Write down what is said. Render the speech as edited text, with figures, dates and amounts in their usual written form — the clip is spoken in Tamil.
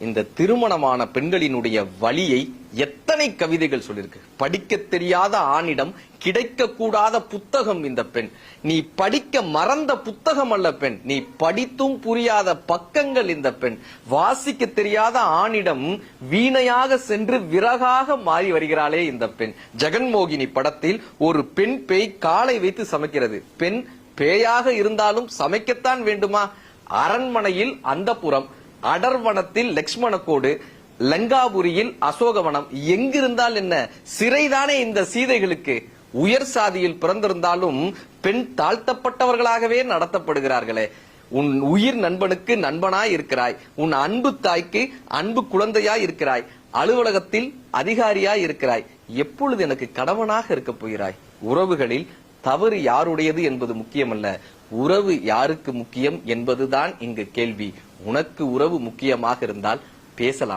இந்த திருமணமான பெண்களினுடைய வலியை எத்தனை கவிதைகள் சொல்லிருக்கு. படிக்க தெரியாத ஆணிடம் கிடைக்க கூடாத புத்தகம் இந்த பெண். நீ படிக்க மறந்த புத்தகம் அல்ல பெண், நீ படித்தும் புரியாத பக்கங்கள் இந்த பெண். வாசிக்க தெரியாத ஆணிடம் வீணையாக சென்று விறகாக மாறி வருகிறாளே இந்த பெண். ஜெகன்மோகினி படத்தில் ஒரு பெண் பேய் காலை வைத்து சமைக்கிறது. பெண் பேயாக இருந்தாலும் சமைக்கத்தான் வேண்டுமா? அரண்மனையில் அந்தப்புறம், அடர்வனத்தில் லட்சுமணக்கோடு, லங்காபுரியில் அசோகவனம், எங்கிருந்தால் என்ன, சிறைதானே இந்த சீதைகளுக்கு. உயர் சாதியில் பிறந்திருந்தாலும் பெண் தாழ்த்தப்பட்டவர்களாகவே நடத்தப்படுகிறார்களே. உன் உயிர் நண்பனுக்கு நண்பனாய் இருக்கிறாய், உன் அன்பு தாய்க்கு அன்பு குழந்தையாய் இருக்கிறாய், அலுவலகத்தில் அதிகாரியாய் இருக்கிறாய், எப்பொழுது எனக்கு கணவனாக இருக்க போகிறாய்? உறவுகளில் தவறு யாருடையது என்பது முக்கியமல்ல, உறவு யாருக்கு முக்கியம் என்பதுதான் இங்கு கேள்வி. உனக்கு உறவு முக்கியமாக இருந்தால் பேசலாம்.